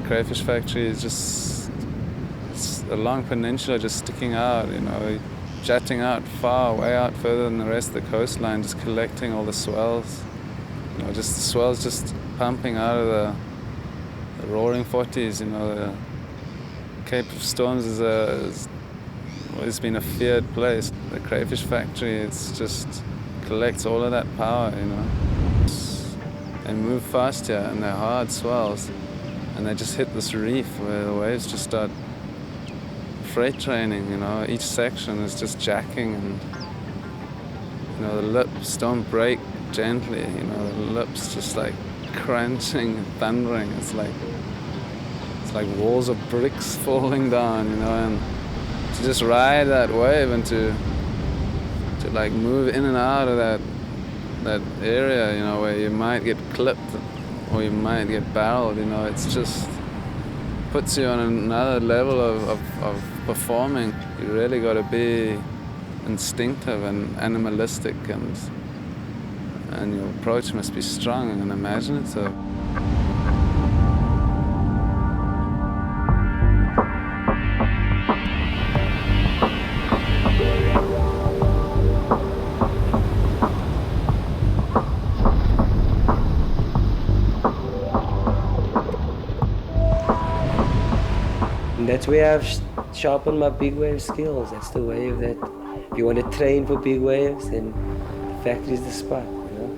crayfish factory is just, it's a long peninsula just sticking out, you know, jutting out far, way out further than the rest of the coastline, just collecting all the swells. You know, just the swells just pumping out of the roaring 40s, you know. The Cape of Storms has always been a feared place. The crayfish factory, it's just collects all of that power, you know. They move fast here and they're hard swells, and they just hit this reef where the waves just start freight training, you know. Each section is just jacking, and you know, the lips don't break gently, you know, the lips just like crunching and thundering. It's like walls of bricks falling down, you know, and to just ride that wave and to like move in and out of that area, you know, where you might get clipped or you might get barreled, you know, it's just puts you on another level of performing. You really got to be instinctive and animalistic, and your approach must be strong and imaginative. That's where I've sharpened my big wave skills. That's the wave that, if you want to train for big waves, then the factory's the spot, you know.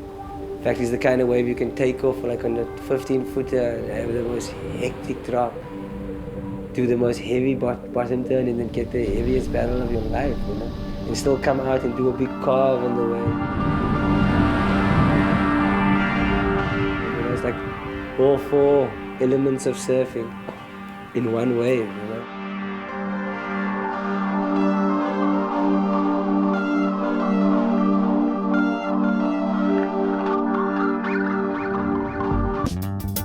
The factory's the kind of wave you can take off like on a 15-footer and have the most hectic drop, do the most heavy bottom turn, and then get the heaviest barrel of your life, you know, and still come out and do a big carve on the wave. You know, it's like all four elements of surfing in one wave, you know.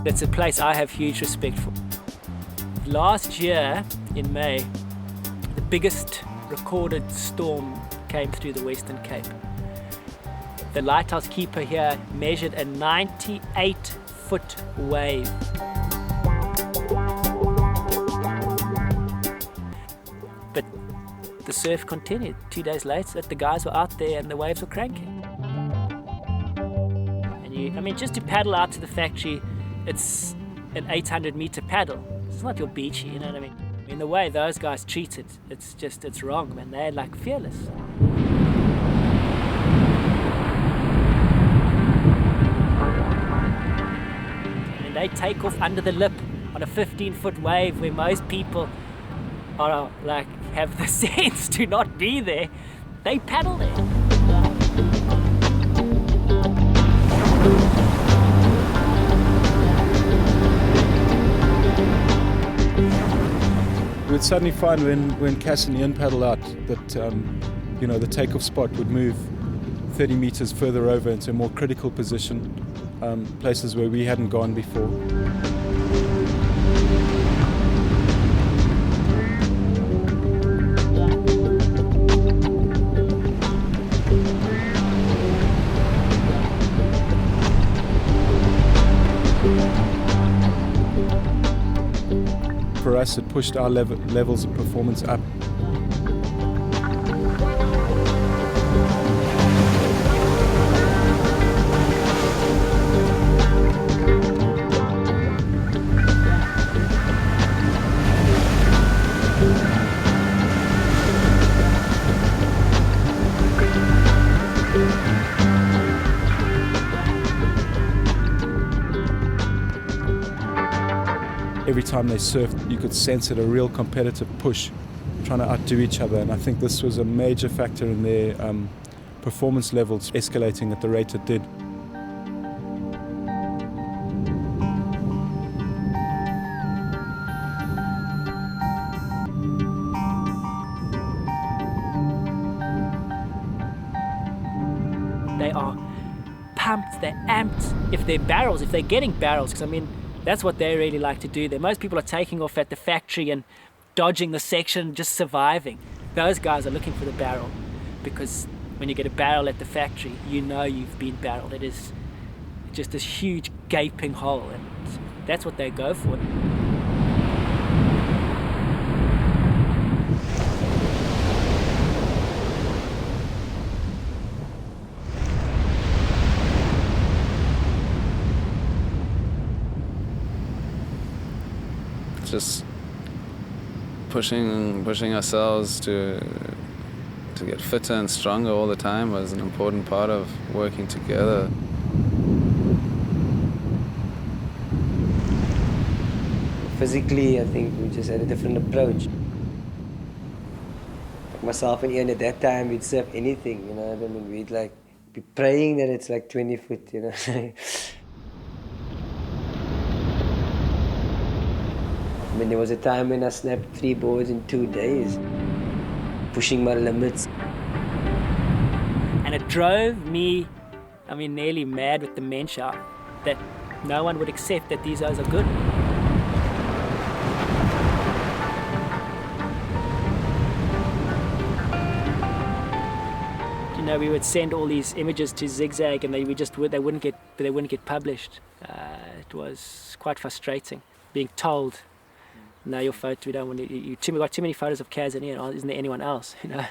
It's a place I have huge respect for. Last year in May, the biggest recorded storm came through the Western Cape. The lighthouse keeper here measured a 98-foot wave. But the surf continued. 2 days later, the guys were out there and the waves were cranking. And just to paddle out to the factory, it's an 800-meter paddle. It's not your beachy, you know what I mean? In the way those guys treat it, it's wrong, man. They're like fearless. And they take off under the lip on a 15-foot wave where most people are like have the sense to not be there. They paddle there. We'd suddenly find when Cass and Ian paddle out that you know, the takeoff spot would move 30 meters further over into a more critical position, places where we hadn't gone before. For us, it pushed our levels of performance up. Every time they surfed, you could sense it, a real competitive push, trying to outdo each other. And I think this was a major factor in their performance levels escalating at the rate it did. They are pumped, they're amped. If they're getting barrels, because I mean, that's what they really like to do there. Most people are taking off at the factory and dodging the section, just surviving. Those guys are looking for the barrel, because when you get a barrel at the factory, you know you've been barreled. It is just this huge gaping hole, and that's what they go for. just pushing ourselves to get fitter and stronger all the time was an important part of working together. Physically, I think we just had a different approach. Like myself and Ian at that time, we'd surf anything, you know. I mean, we'd like be praying that it's like 20 foot, you know. I mean, there was a time when I snapped 3 boards in 2 days, pushing my limits. And it drove me, I mean, nearly mad with dementia, that no one would accept that these guys are good. You know, we would send all these images to Zigzag, and they wouldn't get published. It was quite frustrating, being told, "No, your photo, we don't want it. We got too many photos of Kaz and Ian. Isn't there anyone else?" You know.